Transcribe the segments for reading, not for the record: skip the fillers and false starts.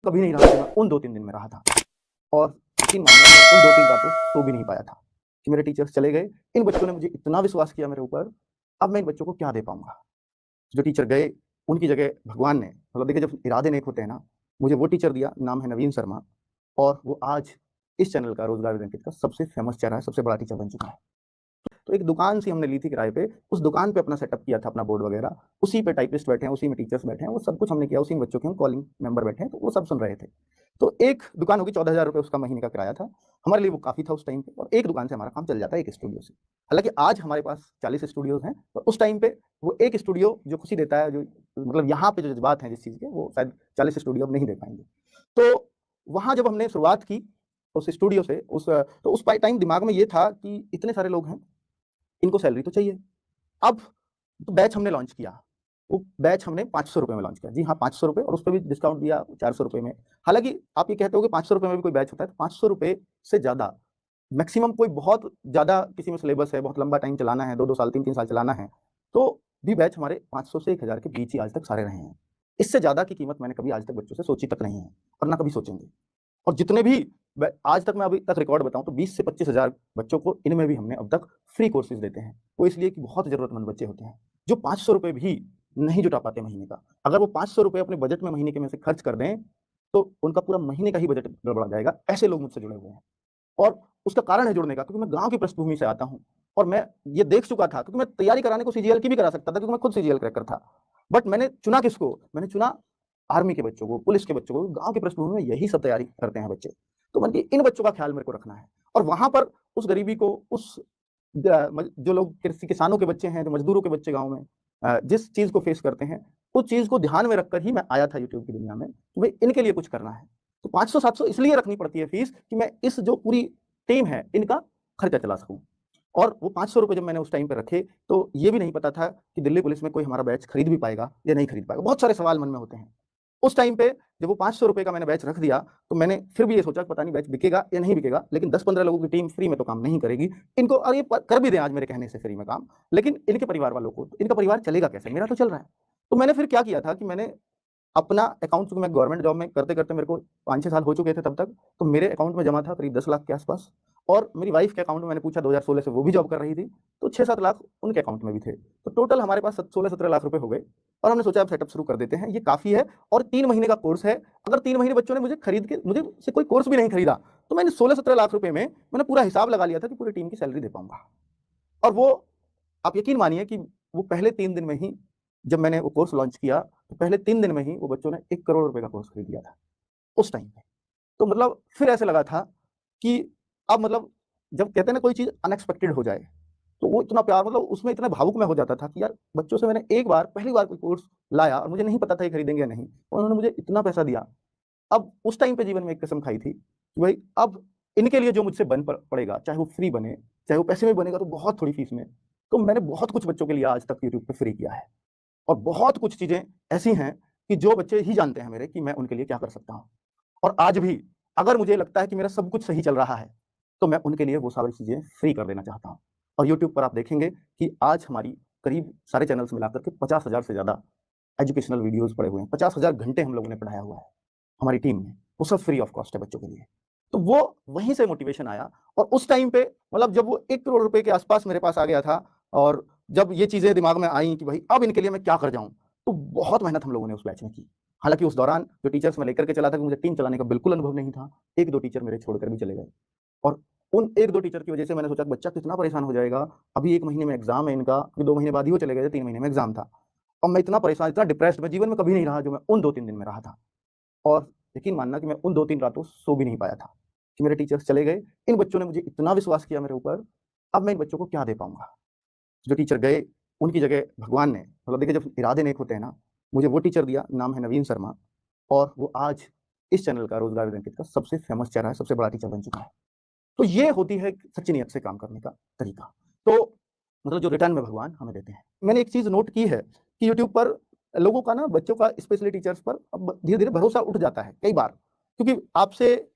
कभी नहीं रहा जो मैं उन 2-3 दिन में रहा था। और यकीन मानिए मैं उन 2-3 रातों सो भी नहीं पाया था कि मेरे टीचर्स चले गए। इन बच्चों ने मुझे इतना विश्वास किया मेरे ऊपर, अब मैं इन बच्चों को क्या दे पाऊँगा? जो टीचर गए, उनकी जगह भगवान ने मतलब देखिए जब इरादे नेक होते हैं ना, मुझे वो टीचर दिया, नाम है नवीन शर्मा और वो आज इस चैनल का रोज़गार विद अंकित का सबसे फेमस चेहरा है, सबसे बड़ा टीचर बन चुका है। तो एक दुकान सी हमने ली थी किराए पे, उस दुकान पे अपना सेटअप किया था अपना बोर्ड वगैरह, उसी पे टाइपिस्ट बैठे हैं, उसी में टीचर्स बैठे हैं, वो सब कुछ हमने किया, उसी में बच्चों के हम कॉलिंग मेंबर बैठे हैं, तो वो सब सुन रहे थे। तो एक दुकान होगी ₹14,000 उसका महीने का किराया था, हमारे लिए वो काफ़ी था उस टाइम पे और एक दुकान से हमारा काम चल जाता है, एक स्टूडियो से। हालाँकि आज हमारे पास 40 स्टूडियोज़ हैं, पर उस टाइम पे वो एक स्टूडियो जो खुशी देता है, जो मतलब यहाँ पे जो जज़्बात हैं जिस चीज़ के, वो शायद 40 स्टूडियो अब नहीं दे पाएँगे। तो वहाँ जब हमने शुरुआत की, उस स्टूडियो से, तो उस टाइम दिमाग में ये था कि इतने सारे लोग हैं, इनको सैलरी तो चाहिए। अब तो बैच हमने लॉन्च किया। वो बैच हमने ₹500 में लॉन्च किया। जी हाँ, ₹500 और उसपे भी डिस्काउंट दिया ₹400 में। हालाँकि आप ये कहते हो कि ₹500 में भी कोई बैच होता है, तो ₹500 से ज़्यादा मैक्सिमम कोई बहुत ज़्यादा किसी में सिलेबस है, बहुत लंबा टाइम चलाना है, 2-2 साल, 3-3 साल चलाना है, तो भी बैच हमारे 500 से 1000 के बीच ही आज तक सारे रहे हैं। इससे ज़्यादा की कीमत मैंने कभी आज तक बच्चों से सोची तक नहीं है और ना कभी सोचेंगे। और जितने भी आज तक मैं अभी तक रिकॉर्ड बताऊँ तो 20 से 25,000 बच्चों को इनमें भी हमने अब तक फ्री कोर्सेज़ देते हैं। वो इसलिए कि बहुत ज़रूरतमंद बच्चे होते हैं, जो ₹500 भी नहीं जुटा पाते महीने का। अगर वो ₹500 अपने बजट में महीने के में से खर्च कर दें, तो उनका पूरा महीने का ही बजट गड़बड़ा जाएगा। ऐसे लोग मुझसे जुड़े हुए हैं और उसका कारण है जुड़ने का क्योंकि मैं गाँव की पृष्ठभूमि से आता हूँ और मैं ये देख चुका था क्योंकि मैं तैयारी कराने को सीजीएल की भी करा सकता था क्योंकि मैं खुद सीजीएल क्रैकर था। बट मैंने चुना किसको? मैंने चुना आर्मी के बच्चों को, पुलिस के बच्चों को, गाँव की पृष्ठभूमि में यही सब तैयारी करते हैं बच्चे। तो मैंने कि इन बच्चों का ख़्याल मेरे को रखना है और वहाँ पर उस गरीबी को उस जो लोग कृषि किसानों के बच्चे हैं, जो मज़दूरों के बच्चे गाँव में जिस चीज़ को फ़ेस करते हैं, उस चीज़ को ध्यान में रखकर ही मैं आया था यूट्यूब की दुनिया में, कि भई इनके लिए कुछ करना है। तो 500-700 इसलिए रखनी पड़ती है फ़ीस कि मैं इस जो पूरी टीम है, इनका खर्चा चला सकूँ। और वो ₹500 जब मैंने उस टाइम पे रखे, तो ये भी नहीं पता था कि दिल्ली पुलिस में कोई हमारा बैच खरीद भी पाएगा या नहीं खरीद पाएगा। बहुत सारे सवाल मन में होते हैं। उस टाइम पे जब वो ₹500 का मैंने बैच रख दिया, तो मैंने फिर भी ये सोचा कि पता नहीं बैच बिकेगा या नहीं बिकेगा, लेकिन 10-15 लोगों की टीम फ्री में तो काम नहीं करेगी। इनको और ये प कर भी दें आज मेरे कहने से फ्री में काम, लेकिन इनके परिवार वालों को, इनका परिवार चलेगा कैसे? मेरा तो चल रहा है। तो मैंने फिर क्या किया था कि मैंने अपना अकाउंट चूँकि मैं गवर्नमेंट जॉब में करते-करते मेरे को 5-6 साल हो चुके थे तब तक, तो मेरे अकाउंट में जमा था करीब 10 लाख के आस-पास और मेरी वाइफ़ के अकाउंट में मैंने पूछा 2016 से वो भी जॉब कर रही थी, तो 6-7 लाख उनके अकाउंट में भी थे। तो टोटल हमारे पास सत 16-17 लाख रुपए हो गए और हमने सोचा अब सेटअप शुरू कर देते हैं, ये काफ़ी है और 3 महीने का कोर्स है। अगर 3 महीने बच्चों ने मुझे से कोई कोर्स भी नहीं खरीदा, तो मैंने 16-17 लाख रुपए में मैंने पूरा हिसाब लगा लिया था कि पूरी टीम की सैलरी दे पाऊँगा। और वो आप यकीन मानिए कि वो पहले 3 दिन में ही जब मैंने वो कोर्स लॉन्च किया, तो पहले 3 दिन में ही वो बच्चों ने 1 करोड़ रुपए का कोर्स खरीद लिया था, उस टाइम पे। तो मतलब फिर ऐसे लगा था कि अब मतलब जब कहते हैं ना कोई चीज़ अनएक्सपेक्टेड हो जाए, तो वो इतना प्यार मतलब उसमें इतना भावुक मैं हो जाता था कि यार बच्चों से मैंने एक बार पहली बार कोई कोर्स लाया और मुझे नहीं पता था ये खरीदेंगे या नहीं, और उन्होंने मुझे इतना पैसा दिया। अब उस टाइम पे जीवन में एक कसम खाई थी कि भाई अब इनके लिए जो मुझसे बन पड़ेगा, चाहे वो फ्री बने, चाहे वो पैसे में बनेगा तो बहुत थोड़ी फीस में। तो मैंने बहुत कुछ बच्चों के लिए आज तक यूट्यूब पे फ्री किया है और बहुत कुछ चीज़ें ऐसी हैं कि जो बच्चे ही जानते हैं मेरे कि मैं उनके लिए क्या कर सकता हूँ। और आज भी अगर मुझे लगता है कि मेरा सब कुछ सही चल रहा है, तो मैं उनके लिए वो सारी चीज़ें फ्री कर देना चाहता हूँ। और यूट्यूब पर आप देखेंगे कि आज हमारी करीब सारे चैनल्स मिलाकर के 50,000 से ज़्यादा एजुकेशनल वीडियोज़ पड़े हुए हैं। 50,000 घंटे हम लोगों ने पढ़ाया हुआ है, हमारी टीम ने। वो सब फ्री ऑफ कॉस्ट है बच्चों के लिए। तो वो वहीं से मोटिवेशन आया और उस टाइम पे मतलब जब वो 1 करोड़ रुपए के आस-पास मेरे पास आ गया था और जब ये चीज़ें दिमाग में आईं कि भई अब इनके लिए मैं क्या कर जाऊँ? तो बहुत मेहनत हम लोगों ने उस बैच में की। हालाँकि उस दौरान जो टीचर्स मैं लेकर के चला था कि मुझे टीम चलाने का बिल्कुल अनुभव नहीं था। 1-2 टीचर मेरे छोड़कर भी चले गए और उन 1-2 टीचर की वजह से मैंने सोचा कि बच्चा कितना परेशान हो जाएगा। अभी 1 महीने में एग्ज़ाम है इनका, फिर 2 महीने बाद ही वो चले गए थे, 3 महीने में एग्ज़ाम था। और मैं इतना परेशान, इतना डिप्रेस्ड मैं जीवन में कभी नहीं रहा जो मैं उन 2-3 दिन में रहा था। और यकीन मानना कि मैं उन 2-3 रातों सो भी नहीं पाया था, कि मेरे टीचर्स चले गए। इन बच्चों ने मुझे इतना विश्वास किया मेरे ऊपर, अब मैं इन बच्चों को क्या दे पाऊँगा? जो टीचर गए, उनकी जगह भगवान ने मतलब देखिए जब इरादे नेक होते हैं ना, मुझे वो टीचर दिया, नाम है नवीन शर्मा और वो आज इस चैनल का रोज़गार विद अंकित का सबसे फेमस चेहरा है, सबसे बड़ा टीचर बन चुका है। तो ये होती है सच्ची नीयत से काम करने का तरीका। तो मतलब जो रिटर्न में भगवान हमें देते हैं। मैंने एक चीज़ नोट की है कि यूट्यूब पर लोगों का ना बच्चों का स्पेशली टीचर्स पर अब धीरे-धीरे भरोसा उठ जाता है कई बार। क्योंकि आपसे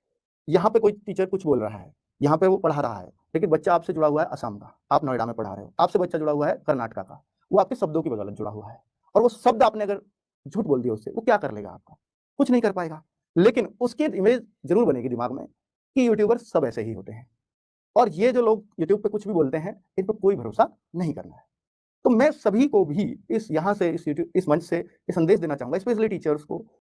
यहाँ पे कोई टीचर कुछ बोल रहा है, यहाँ पे वो पढ़ा रहा है, लेकिन बच्चा आपसे जुड़ा हुआ है असम का, आप नोएडा में पढ़ा रहे हो। आपसे बच्चा जुड़ा हुआ है कर्नाटका का, वो आपके शब्दों की बदौलत जुड़ा हुआ है और वो शब्द आपने अगर झूठ बोल दिया उससे, वो क्या कर लेगा आपका? कुछ नहीं कर पाएगा। लेकिन उसकी इमेज ज़रूर बनेगी दिमाग में कि यूट्यूबर सब ऐसे ही होते हैं और ये जो लोग यूट्यूब पे कुछ भी बोलते हैं, इन पे कोई भरोसा नहीं करना है। तो मैं सभी को भी इस यहाँ से इस मंच से ये संदेश देना चाहूँगा, स्पेशली टीचर्स को